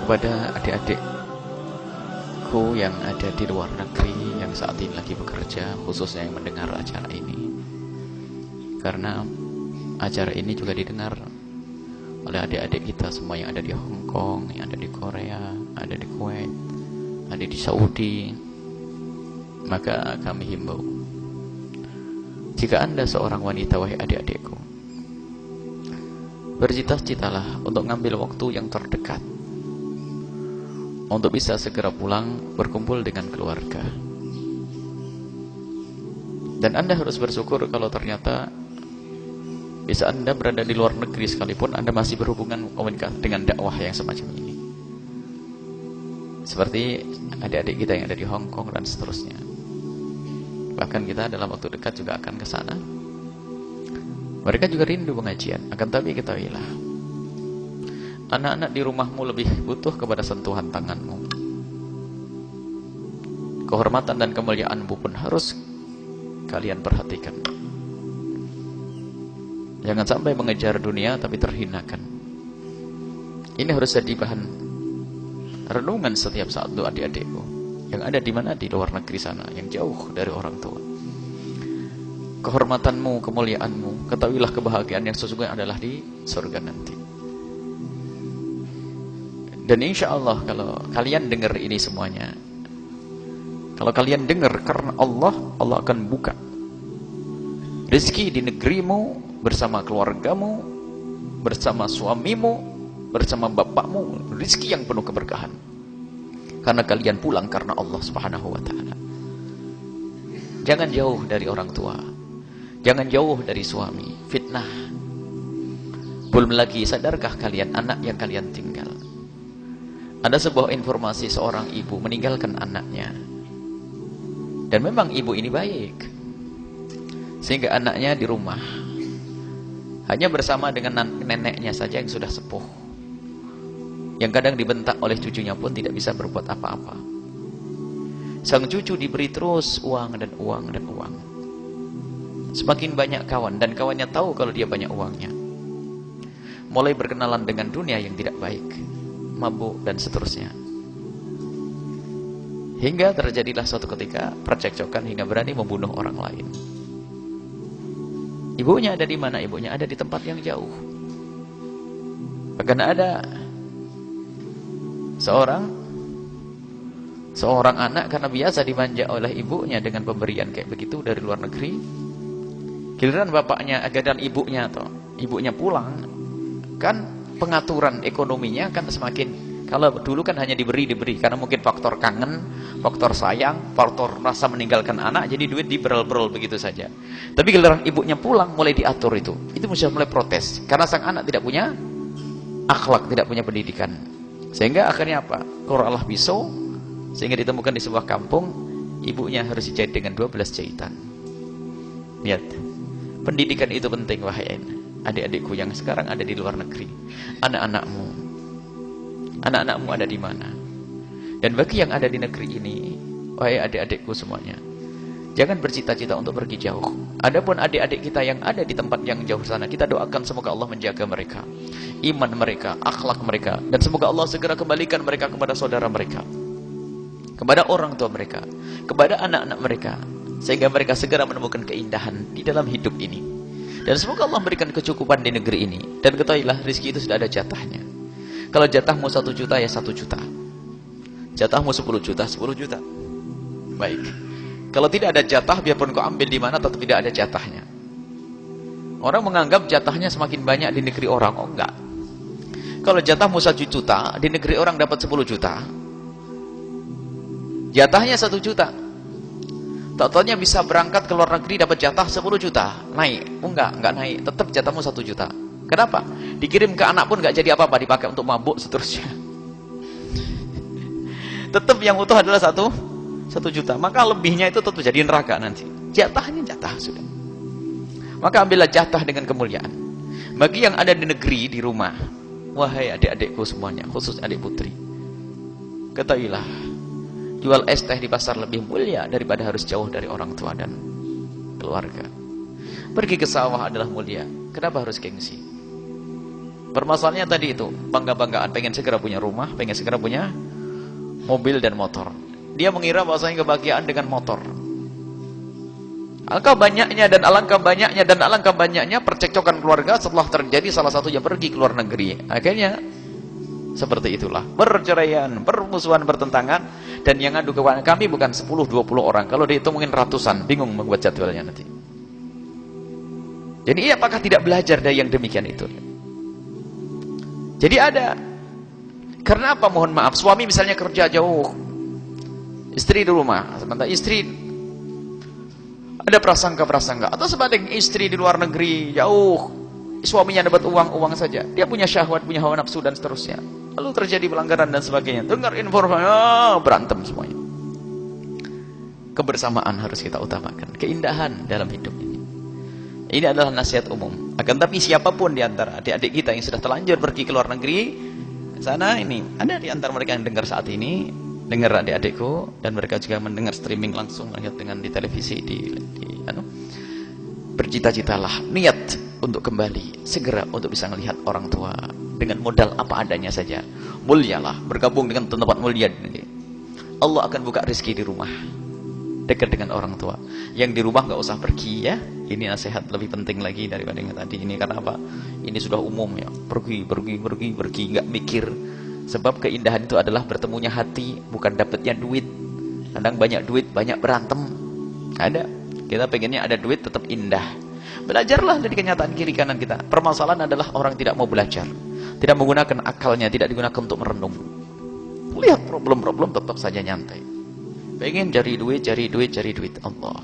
kepada adik-adikku yang ada di luar negeri yang saat ini lagi bekerja, khususnya yang mendengar acara ini, karena acara ini juga didengar oleh adik-adik kita semua yang ada di Hong Kong, yang ada di Korea, ada di Kuwait, ada di Saudi. Maka kami himbau, jika Anda seorang wanita, wahai adik-adikku, bercita-citalah untuk ngambil waktu yang terdekat untuk bisa segera pulang berkumpul dengan keluarga. Dan Anda harus bersyukur kalau ternyata bisa Anda berada di luar negeri sekalipun Anda masih berhubungan komunikasi dengan dakwah yang semacam ini. Seperti adik-adik kita yang ada di Hong Kong dan seterusnya. Bahkan kita dalam waktu dekat juga akan ke sana. Mereka juga rindu pengajian. Akan tapi ketahuilah, anak-anak di rumahmu lebih butuh kepada sentuhan tanganmu. Kehormatan dan kemuliaanmu pun harus kalian perhatikan. Jangan sampai mengejar dunia tapi terhinakan. Ini harus jadi bahan renungan setiap saat untuk adik-adikku yang ada di mana, di luar negeri sana, yang jauh dari orang tua. Kehormatanmu, kemuliaanmu, ketahuilah kebahagiaan yang sesungguhnya adalah di surga nanti. Dan insya Allah kalau kalian dengar ini semuanya, kalau kalian dengar karena Allah, Allah akan buka rezeki di negerimu, bersama keluargamu, bersama suamimu, bersama bapakmu, rezeki yang penuh keberkahan. Karena kalian pulang karena Allah Subhanahu wa ta'ala. Jangan jauh dari orang tua, jangan jauh dari suami, fitnah. Belum lagi, sadarkah kalian anak yang kalian tinggal? Ada sebuah informasi seorang ibu meninggalkan anaknya. Dan memang ibu ini baik, sehingga anaknya di rumah hanya bersama dengan neneknya saja yang sudah sepuh, yang kadang dibentak oleh cucunya pun tidak bisa berbuat apa-apa. Sang cucu diberi terus uang dan uang dan uang. Semakin banyak kawan, dan kawannya tahu kalau dia banyak uangnya. Mulai berkenalan dengan dunia yang tidak baik, mabuk dan seterusnya. Hingga terjadilah suatu ketika percekcokan hingga berani membunuh orang lain. Ibunya ada di mana? Ibunya ada di tempat yang jauh. Bahkan ada seorang anak karena biasa dimanja oleh ibunya dengan pemberian kayak begitu dari luar negeri. Giliran bapaknya, dan ibunya pulang, kan pengaturan ekonominya kan semakin, kalau dulu kan hanya diberi karena mungkin faktor kangen, faktor sayang, faktor rasa meninggalkan anak, jadi duit diberol-berol begitu saja. Tapi giliran ibunya pulang mulai diatur itu sudah mulai protes karena sang anak tidak punya akhlak, tidak punya pendidikan. Sehingga akhirnya apa? Keluarlah pisau, sehingga ditemukan di sebuah kampung, ibunya harus dijahit dengan 12 jahitan. Lihat, pendidikan itu penting, wahai adik-adikku yang sekarang ada di luar negeri. Anak-anakmu ada di mana? Dan bagi yang ada di negeri ini, wahai adik-adikku semuanya, jangan bercita-cita untuk pergi jauh. Adapun adik-adik kita yang ada di tempat yang jauh sana, kita doakan semoga Allah menjaga mereka, iman mereka, akhlak mereka, dan semoga Allah segera kembalikan mereka kepada saudara mereka, kepada orang tua mereka, kepada anak-anak mereka, sehingga mereka segera menemukan keindahan di dalam hidup ini. Dan semoga Allah memberikan kecukupan di negeri ini. Dan ketahuilah, rezeki itu sudah ada jatahnya. Kalau jatahmu 1 juta, ya 1 juta. Jatahmu 10 juta, 10 juta. Baik. Kalau tidak ada jatah, biarpun kau ambil di mana, tetap tidak ada jatahnya. Orang menganggap jatahnya semakin banyak di negeri orang. Oh enggak. Kalau jatahmu 1 juta, di negeri orang dapat 10 juta. Jatahnya 1 juta. Tak-taunya bisa berangkat ke luar negeri dapat jatah 10 juta. Naik. Oh enggak naik. Tetap jatahmu 1 juta. Kenapa? Dikirim ke anak pun enggak jadi apa-apa, dipakai untuk mabuk seterusnya. Tetap yang utuh adalah 1 juta. Maka lebihnya itu tetap jadi neraka nanti. Jatahnya jatah sudah. Maka ambillah jatah dengan kemuliaan. Bagi yang ada di negeri, di rumah, wahai adik-adikku semuanya, khusus adik putri, ketahuilah, jual es teh di pasar lebih mulia daripada harus jauh dari orang tua dan keluarga. Pergi ke sawah adalah mulia. Kenapa harus gengsi? Permasalahannya tadi itu, bangga-banggaan, pengen segera punya rumah, pengen segera punya mobil dan motor. Dia mengira bahwasanya kebahagiaan dengan motor. Alangkah banyaknya dan alangkah banyaknya dan alangkah banyaknya percekcokan keluarga setelah terjadi salah satunya pergi ke luar negeri. Akhirnya seperti itulah, perceraian, permusuhan, pertentangan. Dan yang ngadu kepada kami bukan 10-20 orang, kalau dihitungin ratusan, bingung membuat jadwalnya nanti. Jadi apakah tidak belajar dari yang demikian itu? Jadi ada. Karena apa? Mohon maaf, suami misalnya kerja jauh, istri di rumah, sementara istri ada prasangka-prasangka, atau sebaliknya istri di luar negeri jauh, suaminya dapat uang saja, dia punya syahwat, punya hawa nafsu dan seterusnya, lalu terjadi pelanggaran dan sebagainya, dengar informasi, berantem semuanya. Kebersamaan harus kita utamakan, keindahan dalam hidup ini. Ini adalah nasihat umum. Akan tapi siapapun di antara adik-adik kita yang sudah terlanjur pergi ke luar negeri, ke sana, ini ada di antara mereka yang dengar saat ini, dengar adik-adikku, dan mereka juga mendengar streaming langsung, lihat dengan di televisi, bercita-citalah, niat untuk kembali, segera untuk bisa melihat orang tua dengan modal apa adanya saja. Mulialah, bergabung dengan tempat mulia. Allah akan buka rezeki di rumah, dekat dengan orang tua. Yang di rumah nggak usah pergi ya. Ini nasihat lebih penting lagi daripada yang tadi ini. Karena apa? Ini sudah umum ya. Pergi, nggak mikir. Sebab keindahan itu adalah bertemunya hati, bukan dapatnya duit. Kadang banyak duit, banyak berantem. Ada. Kita pengennya ada duit tetap indah. Belajarlah dari kenyataan kiri kanan kita. Permasalahan adalah orang tidak mau belajar. Tidak menggunakan akalnya, tidak digunakan untuk merenung. Lihat problem-problem tetap saja nyantai. Pengen cari duit, Allah.